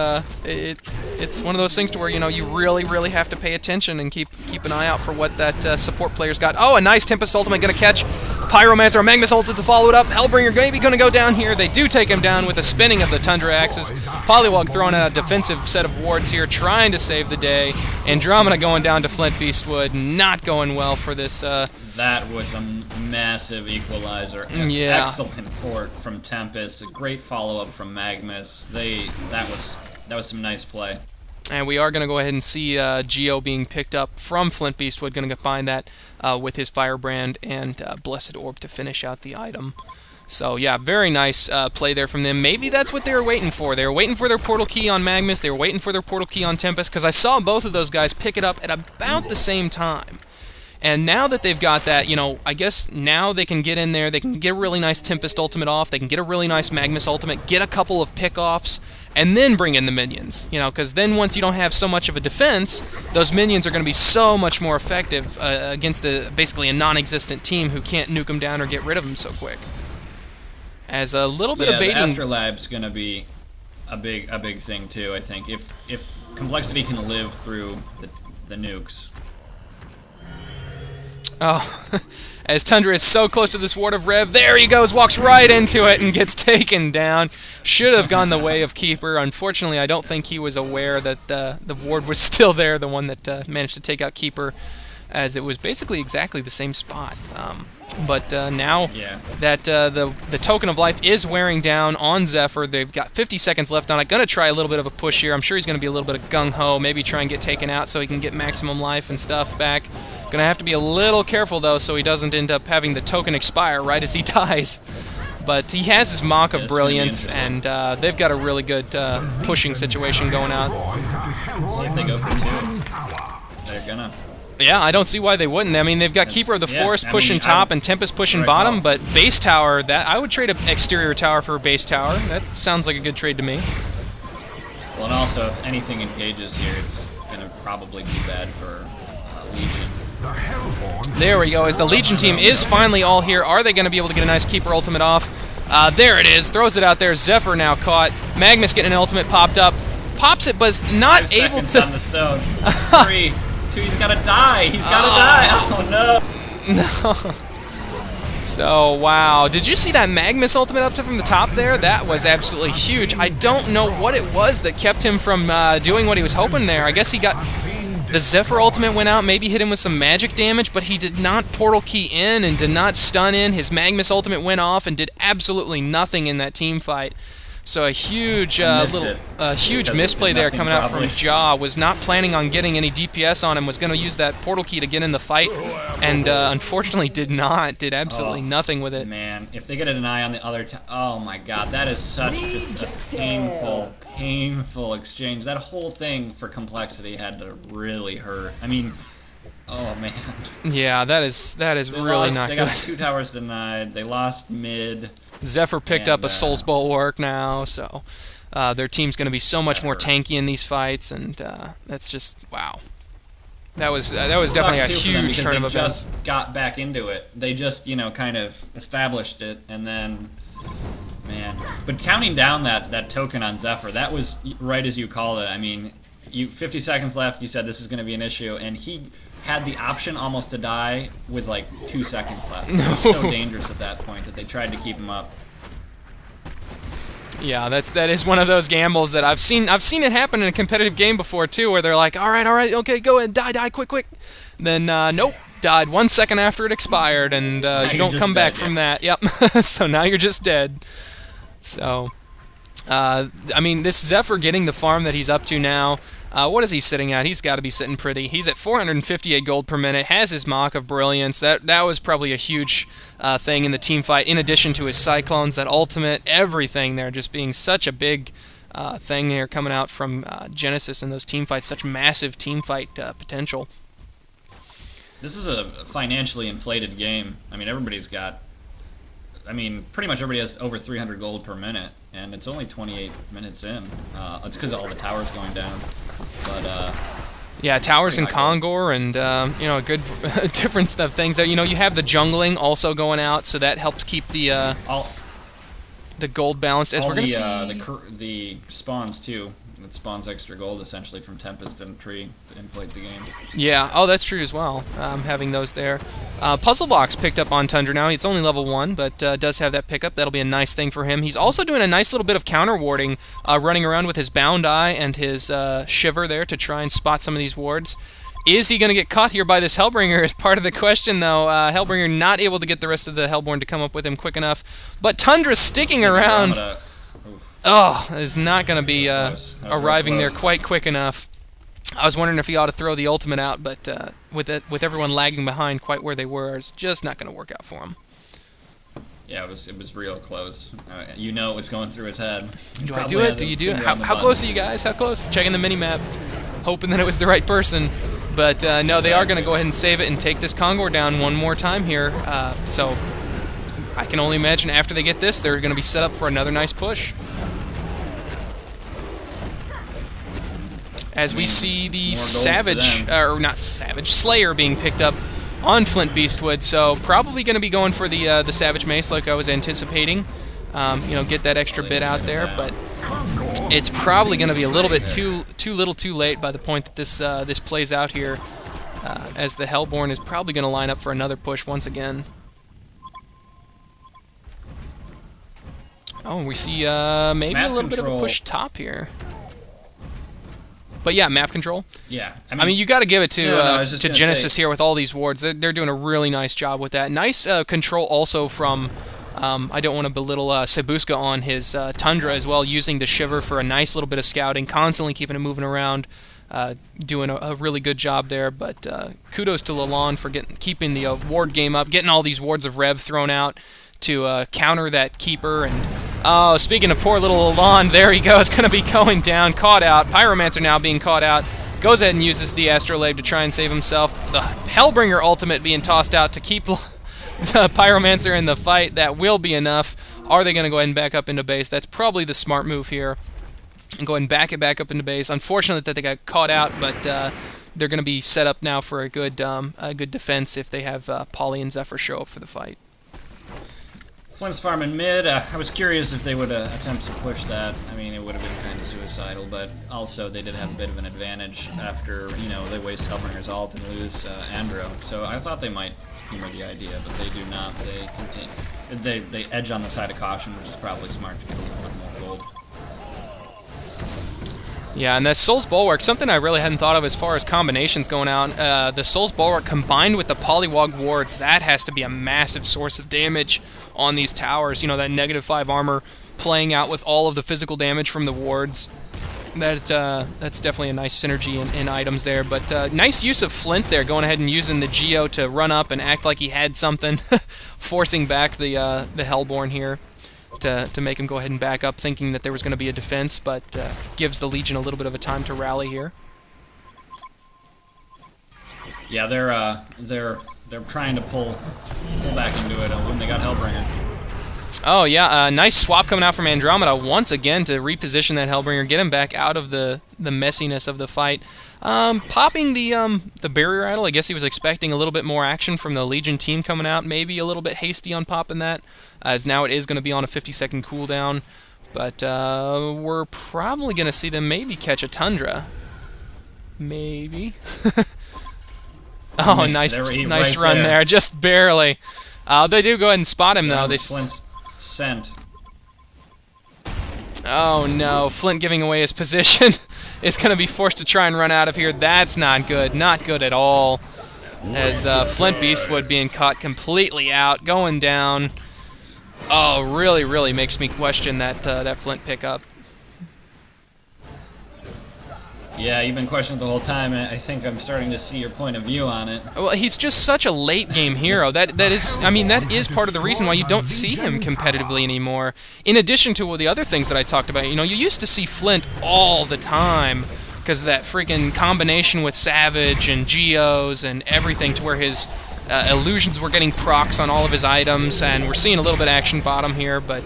it's one of those things to where, you know, you really have to pay attention and keep an eye out for what that support player's got. Oh, a nice Tempest ultimate going to catch Pyromancer, or Magmus ulted to follow it up. Hellbringer maybe going to go down here. They do take him down with the spinning of the Tundra Axes. Polywog throwing out a defensive set of wards here, trying to save the day. Andromeda going down to Flint Beastwood, not going well for this. That was a massive equalizer. Yeah. Excellent port from Tempest. A great follow-up from Magmus. That was some nice play. And we are going to go ahead and see Geo being picked up from Flint Beastwood. Going to combine that with his Firebrand and Blessed Orb to finish out the item. So yeah, very nice play there from them. Maybe that's what they were waiting for. They were waiting for their Portal Key on Magmus. They were waiting for their Portal Key on Tempest, because I saw both of those guys pick it up at about the same time. And now that they've got that, you know, I guess now they can get in there, they can get a really nice Tempest ultimate off, they can get a really nice Magnus ultimate, get a couple of pickoffs, and then bring in the minions. You know, because then once you don't have so much of a defense, those minions are going to be so much more effective against basically a non-existent team who can't nuke them down or get rid of them so quick. As a little bit of baiting. The Astrolab's going to be a big thing too, I think. If Complexity can live through the nukes. Oh, as Tundra is so close to this Ward of Rev, there he goes, walks right into it and gets taken down. Should have gone the way of Keeper. Unfortunately, I don't think he was aware that the Ward was still there, the one that managed to take out Keeper, as it was basically exactly the same spot. But now that the Token of Life is wearing down on Zephyr, they've got 50 seconds left on it. Going to try a little bit of a push here. I'm sure he's going to be a little bit of gung-ho, maybe try and get taken out so he can get maximum life and stuff back. Going to have to be a little careful, though, so he doesn't end up having the token expire right as he dies. But he has his Mock of Brilliance, and they've got a really good pushing situation going out. See if they go for 2. They're gonna. Yeah, I don't see why they wouldn't. I mean, they've got Keeper of the Forest pushing top and Tempest pushing bottom, but base tower, that I would trade an exterior tower for a base tower. That sounds like a good trade to me. Well, and also, if anything engages here, it's going to probably be bad for Legion. There we go, as the Legion team is finally all here. Are they going to be able to get a nice Keeper ultimate off? There it is, throws it out there. Zephyr now caught. Magnus getting an ultimate popped up. Pops it, but is not able to... on the stone. 3, 2, he's gotta die. He's gotta die. Oh no. No. So, wow. Did you see that Magnus ultimate up from the top there? That was absolutely huge. I don't know what it was that kept him from doing what he was hoping there. I guess he got... The Zephyr ultimate went out, maybe hit him with some magic damage, but he did not portal key in and did not stun in. His Magnus ultimate went off and did absolutely nothing in that team fight. So a huge huge misplay there coming out from Jaw. Was not planning on getting any DPS on him, was going to use that portal key to get in the fight, and unfortunately did not. Did absolutely nothing with it. Man, if they get a deny on the other oh my god, that is such just a painful exchange. That whole thing for Complexity had to really hurt. I mean, oh man. Yeah, that is really not good. They got 2 towers denied. They lost mid. Zephyr picked up a Soul's Bulwark now, so their team's going to be so much more tanky in these fights, and that's just, wow. That was definitely a huge turn of events. They just got back into it. They just, you know, kind of established it, and then, man. But counting down that token on Zephyr, that was right as you called it. I mean, 50 seconds left, you said this is going to be an issue, and he had the option almost to die with like 2 seconds left. It was so dangerous at that point that they tried to keep him up. Yeah, that is one of those gambles that I've seen it happen in a competitive game before too, where they're like, all right, okay, go ahead, die, quick. Then nope, died 1 second after it expired, and you don't come back from that. Yep. So now you're just dead. So, I mean, this Zephyr getting the farm that he's up to now. What is he sitting at? He's got to be sitting pretty. He's at 458 gold per minute, has his Mock of Brilliance. That was probably a huge thing in the team fight, in addition to his Cyclones, that ultimate, everything there, just being such a big thing here coming out from Genesis in those team fights, such massive team fight potential. This is a financially inflated game. I mean, everybody's got... I mean, pretty much everybody has over 300 gold per minute, and it's only 28 minutes in. It's because of all the towers going down. But yeah, towers and Kongor, and you know, a good difference of things that, you know, you have the jungling also going out, so that helps keep the gold balanced. As we're gonna see the spawns too. It spawns extra gold essentially from Tempest and Tree to inflate the game. Yeah, oh, that's true as well. Having those there. Puzzle Box picked up on Tundra now. It's only level 1, but does have that pickup. That'll be a nice thing for him. He's also doing a nice little bit of counter warding, running around with his Bound Eye and his Shiver there to try and spot some of these wards. Is he going to get caught here by this Hellbringer is part of the question, though. Hellbringer not able to get the rest of the Hellborn to come up with him quick enough. But Tundra sticking around... Oh, is not going to be arriving there quite quick enough. I was wondering if he ought to throw the ultimate out, but with everyone lagging behind quite where they were, it's just not going to work out for him. Yeah, it was real close. You know it was going through his head. Do I do it? Do you do it? How close are you guys? How close? Checking the mini-map, hoping that it was the right person. But no, they are going to go ahead and save it and take this Kongor down one more time here. So I can only imagine after they get this, they're going to be set up for another nice push. As we see the Savage, or not Savage, Slayer being picked up on Flint Beastwood, so probably going to be going for the Savage Mace like I was anticipating. You know, get that extra bit out there, but it's probably going to be a little bit too little too late by the point that this plays out here, as the Hellborn is probably going to line up for another push once again. Oh, we see maybe a little bit of a push top here. But yeah, map control. Yeah, I mean you got to give it to Genesis here with all these wards. They're doing a really nice job with that. Nice control also from. I don't want to belittle Sebuska on his Tundra as well, using the Shiver for a nice little bit of scouting, constantly keeping it moving around, doing a really good job there. But kudos to Lalonde for keeping the ward game up, getting all these wards of Rev thrown out to counter that Keeper. And oh, speaking of poor little Lalonde, there he goes, going to be going down, caught out. Pyromancer now being caught out. Goes ahead and uses the Astrolabe to try and save himself. The Hellbringer ultimate being tossed out to keep the Pyromancer in the fight. That will be enough. Are they going to go ahead and back up into base? That's probably the smart move here. And go ahead and back it back up into base. Unfortunate that they got caught out, but they're going to be set up now for a good defense if they have Polly and Zephyr show up for the fight. Flint's farm in mid. I was curious if they would attempt to push that. I mean, it would have been kind of suicidal, but also they did have a bit of an advantage after, you know, they waste Hellbringer's ult and lose Andro. So I thought they might humor the idea, but they do not. They edge on the side of caution, which is probably smart to get a little bit more gold. Yeah, and that Soul's Bulwark, something I really hadn't thought of as far as combinations going out. The Soul's Bulwark combined with the Polywog wards, that has to be a massive source of damage on these towers. You know, that -5 armor playing out with all of the physical damage from the wards. That's definitely a nice synergy in items there. But nice use of Flint there, going ahead and using the Geo to run up and act like he had something, forcing back the Hellborn here. To make him go ahead and back up, thinking that there was going to be a defense, but gives the Legion a little bit of a time to rally here. Yeah, they're trying to pull back into it when they got Hellbringer. Oh yeah, nice swap coming out from Andromeda once again to reposition that Hellbringer, get him back out of the messiness of the fight. Popping the barrier idol, I guess he was expecting a little bit more action from the Legion team coming out, maybe a little bit hasty on popping that, as now it is going to be on a 50-second cooldown. But we're probably going to see them maybe catch a Tundra. Maybe. Oh, nice run there, just barely. They do go ahead and spot him though. Flint's sent. Oh no, Flint giving away his position is going to be forced to try and run out of here. That's not good, not good at all. As Flint Beastwood being caught completely out, going down. Oh, really makes me question that Flint pickup. Yeah, you've been questioning the whole time, and I think I'm starting to see your point of view on it. Well, he's just such a late game hero. That is part of the reason why you don't see him competitively anymore. In addition to all the other things that I talked about, you know, you used to see Flint all the time because of that freaking combination with Savage and Geos and everything, to where his illusions were getting procs on all of his items, and we're seeing a little bit of action bottom here, but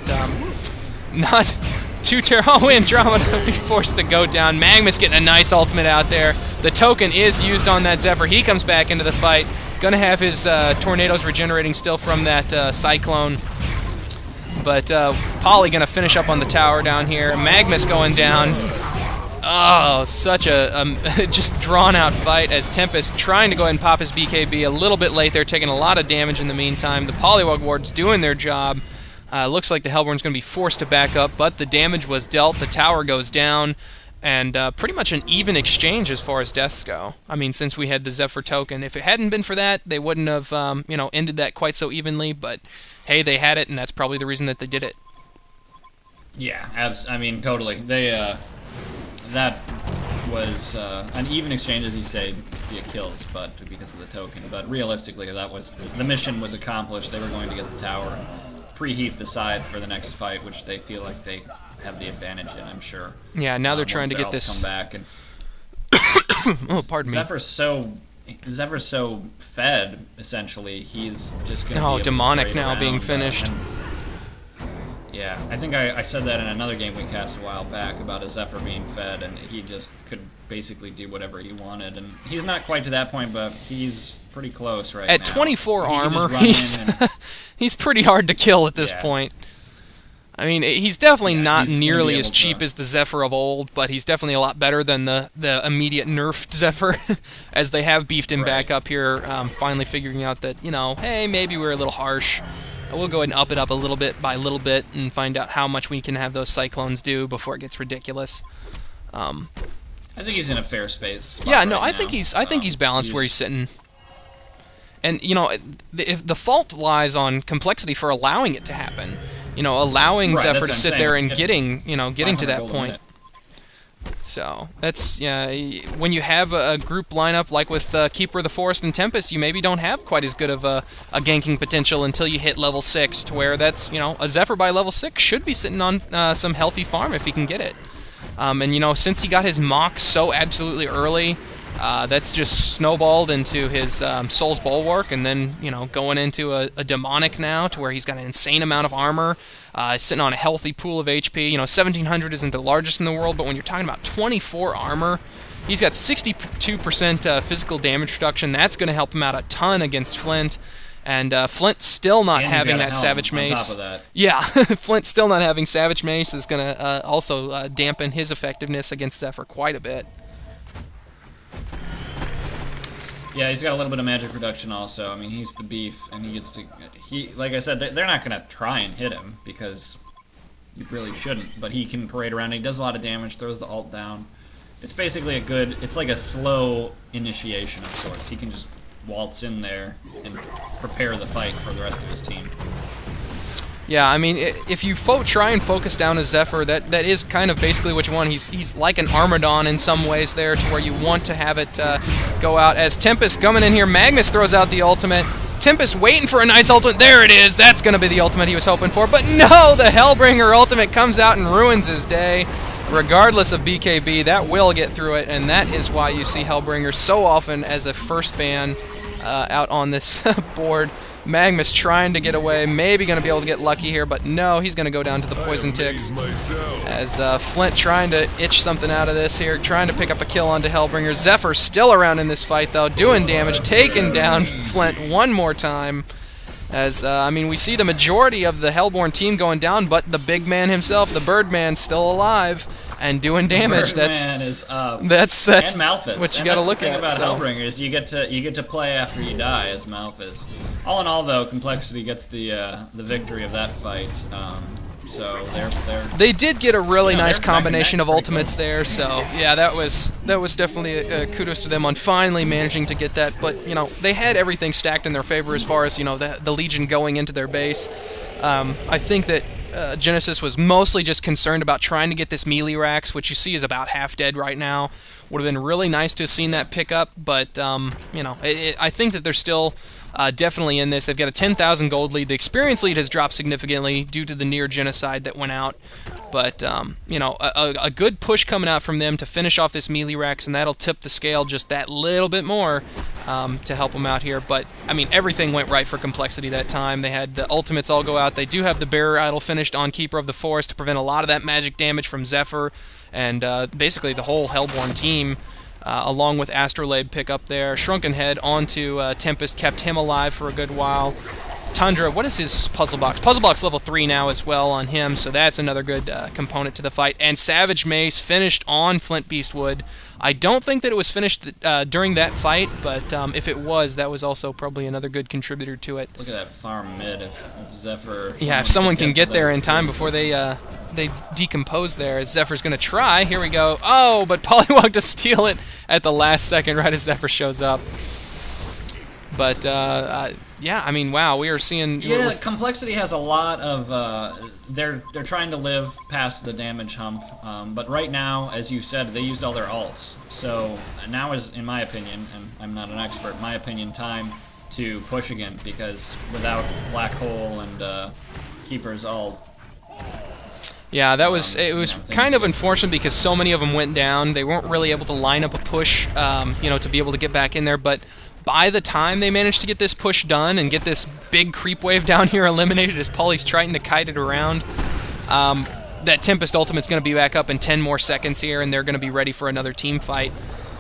not too terrible. Oh, Andromeda be forced to go down. Magmus getting a nice ultimate out there. The token is used on that Zephyr. He comes back into the fight. Gonna have his tornadoes regenerating still from that Cyclone. But Polly gonna finish up on the tower down here. Magmus going down. Oh, such a just drawn-out fight as Tempest trying to go ahead and pop his BKB a little bit late there, taking a lot of damage in the meantime. The Polywog wards doing their job. Looks like the Hellborn's going to be forced to back up, but the damage was dealt. The tower goes down, and pretty much an even exchange as far as deaths go. I mean, since we had the Zephyr token, if it hadn't been for that, they wouldn't have, you know, ended that quite so evenly. But hey, they had it, and that's probably the reason that they did it. Yeah, I mean, totally. That was an even exchange, as you say, via kills, but because of the token. But realistically, the mission was accomplished. They were going to get the tower and preheat the side for the next fight, which they feel like they have the advantage in, I'm sure. Yeah, now they're trying to get this. Come back and Oh, pardon me. Zephyr's so fed, essentially. He's just gonna Oh, be demonic now being finished. Yeah, I think I said that in another game we cast a while back about a Zephyr being fed, and he just could basically do whatever he wanted. And he's not quite to that point, but he's pretty close right now. At 24 armor, he's pretty hard to kill at this point. I mean, he's definitely not nearly as cheap as the Zephyr of old, but he's definitely a lot better than the immediate nerfed Zephyr, as they have beefed him back up here, finally figuring out that, you know, hey, maybe we're a little harsh. We'll go ahead and up it up a little bit by little bit and find out how much we can have those Cyclones do before it gets ridiculous. I think he's in a fair space. Yeah, no, I think he's balanced where he's sitting. And, you know, if the fault lies on complexity for allowing it to happen. You know, allowing Zephyr to sit there and getting to that point. So that's, yeah, when you have a group lineup like with Keeper of the Forest and Tempest, you maybe don't have quite as good of a ganking potential until you hit level 6, to where that's, you know, a Zephyr by level 6 should be sitting on some healthy farm if he can get it. And, you know, since he got his Mox so absolutely early, that's just snowballed into his Soul's Bulwark, and then, you know, going into a Demonic now, to where he's got an insane amount of armor, sitting on a healthy pool of HP. You know, 1700 isn't the largest in the world, but when you're talking about 24 armor, he's got 62% physical damage reduction. That's going to help him out a ton against Flint. And Flint still not having that Savage Mace. Yeah, Flint still not having Savage Mace is going to also dampen his effectiveness against Zephyr quite a bit. Yeah, he's got a little bit of magic reduction also. I mean, he's the beef, and he gets to... like I said, they're not going to try and hit him, because you really shouldn't. But he can parade around. He does a lot of damage, throws the ult down. It's basically a good... It's like a slow initiation of sorts. He can just waltz in there and prepare the fight for the rest of his team. Yeah, I mean, if you try and focus down a Zephyr, that is kind of basically what you want. He's like an Armadon in some ways there, to where you want to have it go out. As Tempest coming in here, Magnus throws out the ultimate. Tempest waiting for a nice ultimate. There it is. That's going to be the ultimate he was hoping for. But no, the Hellbringer ultimate comes out and ruins his day. Regardless of BKB, that will get through it, and that is why you see Hellbringer so often as a first ban out on this board. Magnus trying to get away, maybe going to be able to get lucky here, but no, he's going to go down to the Poison Ticks. As Flint trying to itch something out of this here, trying to pick up a kill onto Hellbringer. Zephyr still around in this fight, though, doing damage, taking down Flint one more time. As, I mean, we see the majority of the Hellborn team going down, but the big man himself, the Birdman, still alive and doing damage. That's and Malphas. What you got to look at. The thing about Hellbringer is you get to play after you die as Malphas. All in all, though, Complexity gets the victory of that fight. So they did get a really nice combination of ultimates there. So yeah, that was definitely kudos to them on finally managing to get that. But you know, they had everything stacked in their favor as far as, you know, the Legion going into their base. I think that Genesis was mostly just concerned about trying to get this melee Rax, which you see is about half dead right now. Would have been really nice to have seen that pick up, but you know, I think that they're still definitely in this. They've got a 10,000 gold lead. The experience lead has dropped significantly due to the near genocide that went out. But, you know, a good push coming out from them to finish off this melee Rax, and that'll tip the scale just that little bit more to help them out here. But, I mean, everything went right for Complexity that time. They had the ultimates all go out. They do have the Bearer Idol finished on Keeper of the Forest to prevent a lot of that magic damage from Zephyr, and basically the whole Hellborn team. Along with Astrolabe pick up there. Shrunken Head onto Tempest, kept him alive for a good while. Tundra, what is his Puzzle Box? Puzzle Box level 3 now as well on him, so that's another good component to the fight. And Savage Mace finished on Flint Beastwood. I don't think that it was finished during that fight, but if it was, that was also probably another good contributor to it. Look at that farm mid if Zephyr... Yeah, if someone can get there in time before they decompose there, as Zephyr's going to try. Here we go. Oh, but Pollywog to steal it at the last second right as Zephyr shows up. But, yeah, I mean, wow, we are seeing... Yeah, Complexity has a lot of... They're trying to live past the damage hump, but right now, as you said, they used all their ults. So now is, in my opinion, and I'm not an expert, my opinion, time to push again, because without Black Hole and Keeper's ult... Yeah, it was kind of unfortunate because so many of them went down. They weren't really able to line up a push, to be able to get back in there. But by the time they managed to get this push done and get this big creep wave down here eliminated as Paulie's trying to kite it around, that Tempest Ultimate's going to be back up in 10 more seconds here, and they're going to be ready for another team fight.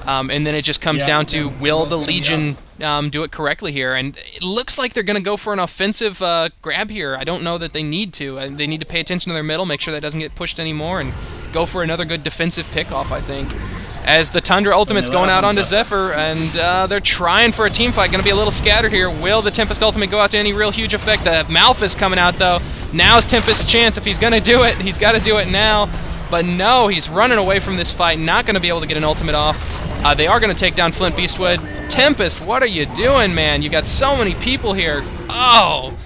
And then it just comes down to, will the Legion do it correctly here? And it looks like they're going to go for an offensive grab here. I don't know that they need to. They need to pay attention to their middle, make sure that doesn't get pushed anymore, and go for another good defensive pickoff, I think. As the Tundra Ultimate's going out onto Zephyr, and they're trying for a team fight. Going to be a little scattered here. Will the Tempest Ultimate go out to any real huge effect? The Malphus coming out, though. Now's Tempest's chance. If he's going to do it, he's got to do it now. But no, he's running away from this fight, not going to be able to get an ultimate off. They are going to take down Flint Beastwood. Tempest, what are you doing, man? You got so many people here. Oh,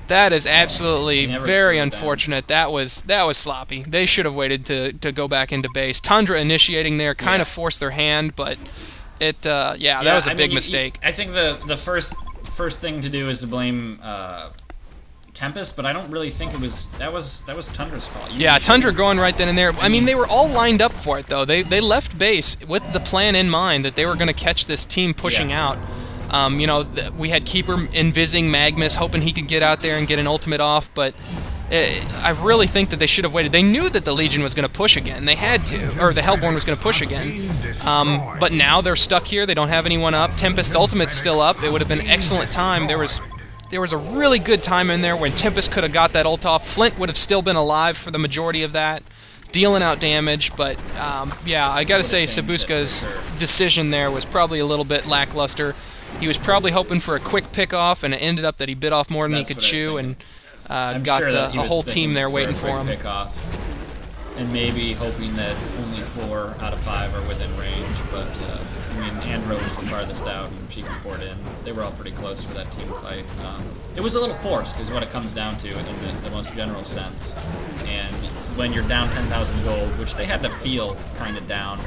that is absolutely very unfortunate. That was sloppy. They should have waited to go back into base. Tundra initiating there kind of forced their hand, but that was a big mistake. I think the first thing to do is to blame Tempest, but I don't really think that was Tundra's fault. Yeah, Tundra going right then and there. I mean, they were all lined up for it though. They left base with the plan in mind that they were going to catch this team pushing out. We had Keeper envising Magmus, hoping he could get out there and get an ultimate off, but I really think that they should have waited. They knew that the Legion was going to push again. They had to, or the Hellborn was going to push again. But now they're stuck here. They don't have anyone up. Tempest Ultimate's still up. It would have been an excellent time. There was a really good time in there when Tempest could have got that ult off. Flint would have still been alive for the majority of that, dealing out damage. But, I got to say Sabuska's decision there was probably a little bit lackluster. He was probably hoping for a quick pick-off, and it ended up that he bit off more than he could chew, and got a whole team there waiting for him. And maybe hoping that only 4 out of 5 are within range, but Andro was the farthest out, and she can port in. They were all pretty close for that team fight. It was a little forced, is what it comes down to in the most general sense. And when you're down 10,000 gold, which they had to feel kind of down,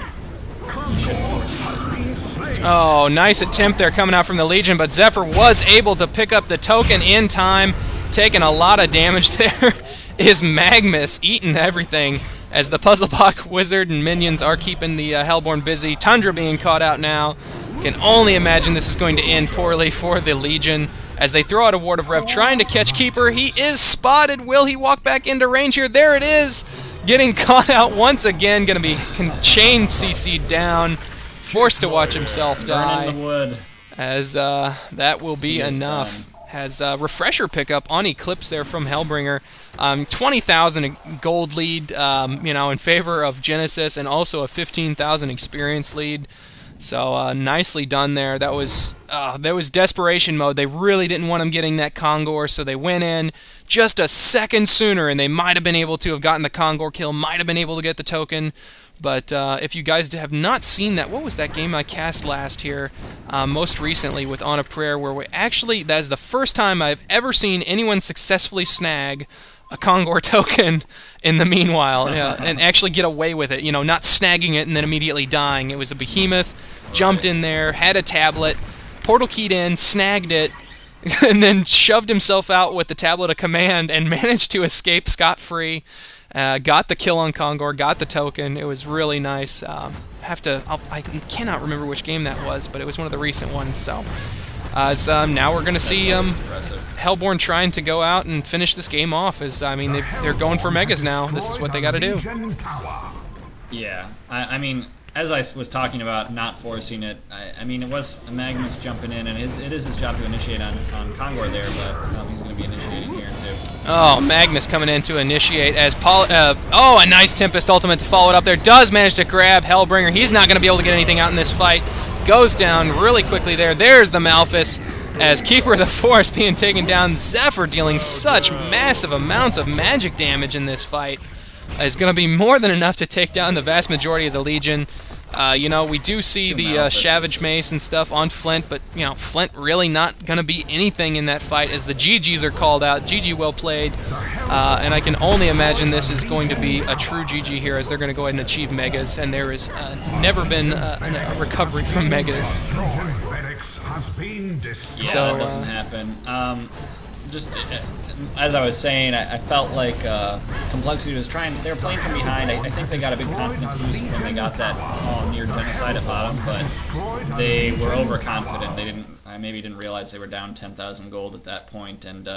oh, nice attempt there coming out from the Legion, but Zephyr was able to pick up the token in time, taking a lot of damage there. Is Magmus eating everything as the Puzzle Block Wizard and minions are keeping the Hellborn busy. Tundra being caught out now. Can only imagine this is going to end poorly for the Legion as they throw out a Ward of Rev, trying to catch Keeper. He is spotted. Will he walk back into range here? There it is. Getting caught out once again. Going to be chain CC'd down. Forced to watch himself die. Burn in the wood. As that will be enough. Has a refresher pickup on Eclipse there from Hellbringer. 20,000 gold lead, in favor of Genesis, and also a 15,000 experience lead. So nicely done there. That was desperation mode. They really didn't want him getting that Kongor, so they went in just a second sooner, and they might have been able to have gotten the Kongor kill, might have been able to get the token. But if you guys have not seen that, what was that game I cast last here? Most recently with On a Prayer, where that is the first time I've ever seen anyone successfully snag a Kongor token in the meanwhile, and actually get away with it, not snagging it and then immediately dying. It was a behemoth, jumped in there, had a tablet, portal keyed in, snagged it, and then shoved himself out with the tablet of command and managed to escape scot-free. Got the kill on Kongor, got the token. It was really nice. I cannot remember which game that was, but it was one of the recent ones. So now we're going to see Hellborn trying to go out and finish this game off. They're going for Megas now. This is what they got to do. Yeah, as I was talking about not forcing it, it was a Magnus jumping in, and it is his job to initiate on Kongor there, but he's going to be initiating here too. Oh, Magnus coming in to initiate as a nice Tempest Ultimate to follow it up there. Does manage to grab Hellbringer. He's not going to be able to get anything out in this fight. Goes down really quickly there. There's the Malphus as Keeper of the Forest being taken down. Zephyr dealing such massive amounts of magic damage in this fight. Is going to be more than enough to take down the vast majority of the Legion. We do see the Savage Mace and stuff on Flint, but, Flint really not going to be anything in that fight as the GGs are called out. GG well played, and I can only imagine this is going to be a true GG here as they're going to go ahead and achieve Megas, and there has never been a recovery from Megas. Yeah, that doesn't happen. just as I was saying, I felt like Complexity was trying. They were playing from behind. I think they got a big confidence boost when they got that call near genocide at bottom, but they were overconfident. They maybe didn't realize they were down 10,000 gold at that point, and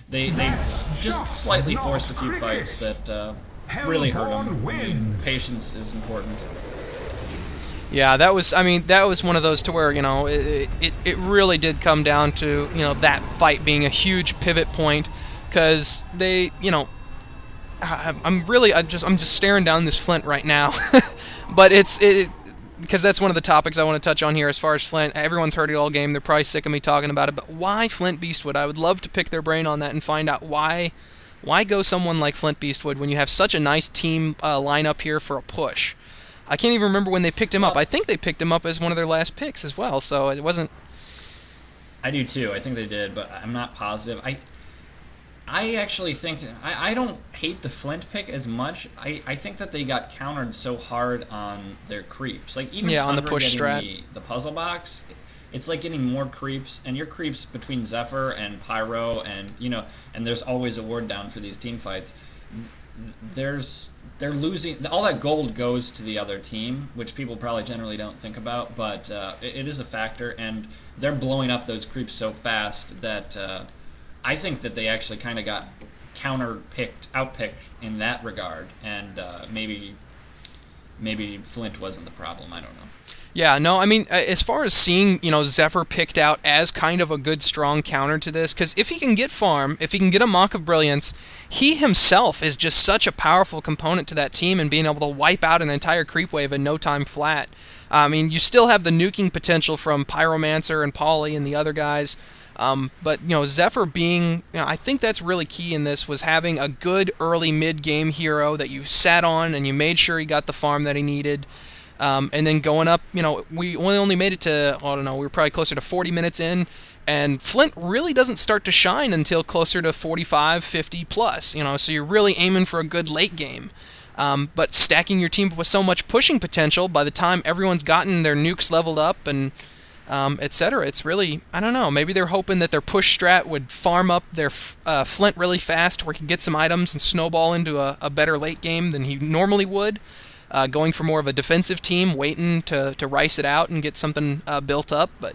they just slightly forced a few fights that really hurt them. I mean, patience is important. Yeah, that was, I mean, that was one of those to where, you know, it really did come down to, you know, that fight being a huge pivot point, because they, you know, I'm just staring down this Flint right now, but because that's one of the topics I want to touch on here as far as Flint. Everyone's heard it all game, they're probably sick of me talking about it, but why Flint Beastwood? I would love to pick their brain on that and find out why go someone like Flint Beastwood when you have such a nice team lineup here for a push. I can't even remember when they picked him up. I think they picked him up as one of their last picks as well, so it wasn't... I do too. I think they did, but I'm not positive. I actually think... I don't hate the Flint pick as much. I think that they got countered so hard on their creeps. Like, even on the push strat. The puzzle box, it's like getting more creeps, and your creeps between Zephyr and Pyro, and, you know, and there's always a ward down for these team fights. They're losing. All that gold goes to the other team, which people probably generally don't think about, but it is a factor, and they're blowing up those creeps so fast that I think that they actually kind of got outpicked in that regard, and maybe Flint wasn't the problem. I don't know. Yeah, no, I mean, as far as seeing, you know, Zephyr picked out as kind of a good, strong counter to this, because if he can get farm, if he can get a Mock of Brilliance, he himself is just such a powerful component to that team and being able to wipe out an entire creep wave in no time flat. I mean, you still have the nuking potential from Pyromancer and Polly and the other guys, but, you know, Zephyr being, you know, I think that's really key in this, was having a good early mid-game hero that you sat on and you made sure he got the farm that he needed. And then going up, you know, we only made it to, I don't know, we were probably closer to 40 minutes in, and Flint really doesn't start to shine until closer to 45, 50 plus, you know, so you're really aiming for a good late game. But stacking your team with so much pushing potential, by the time everyone's gotten their nukes leveled up and etc., it's really, I don't know, maybe they're hoping that their push strat would farm up their Flint really fast, where he can get some items and snowball into a better late game than he normally would. Going for more of a defensive team, waiting to rice it out and get something built up, but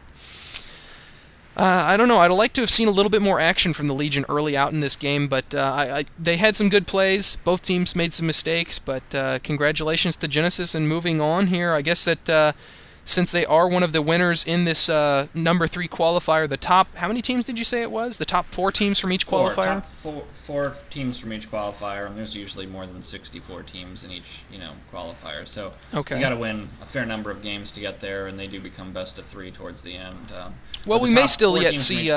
I don't know. I'd like to have seen a little bit more action from the Legion early out in this game, but they had some good plays. Both teams made some mistakes, but congratulations to Genesis and moving on here. I guess that since they are one of the winners in this number 3 qualifier, the top, how many teams did you say it was? The top 4 teams from each qualifier? Four teams from each qualifier, and there's usually more than 64 teams in each, you know, qualifier. So okay, you got to win a fair number of games to get there, and they do become best of 3 towards the end. Well, we may still yet see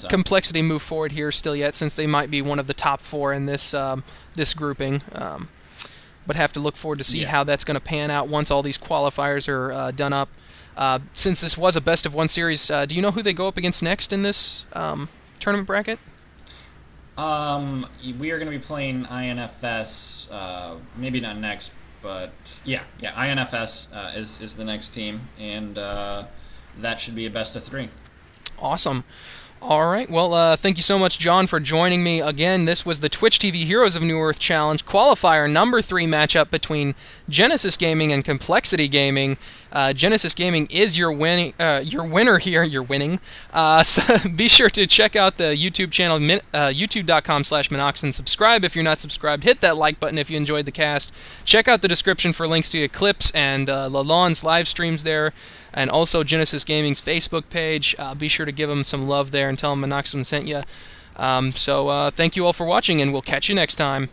Complexity move forward here still yet, since they might be one of the top 4 in this this grouping. But have to look forward to see how that's going to pan out once all these qualifiers are done up. Since this was a best-of-1 series, do you know who they go up against next in this tournament bracket? We are going to be playing INFS, maybe not next, but yeah, INFS is the next team, and that should be a best of 3. Awesome. All right, well, thank you so much, John, for joining me again. This was the Twitch TV Heroes of Newerth Challenge Qualifier number 3 matchup between Genesis Gaming and Complexity Gaming. Genesis Gaming is your winner here. You're winning. So be sure to check out the YouTube channel, youtube.com/minoxen. Subscribe if you're not subscribed. Hit that like button if you enjoyed the cast. Check out the description for links to Eclipse and Lalonde's live streams there, and also Genesis Gaming's Facebook page. Be sure to give them some love there and tell them minoxen sent you. So thank you all for watching, and we'll catch you next time.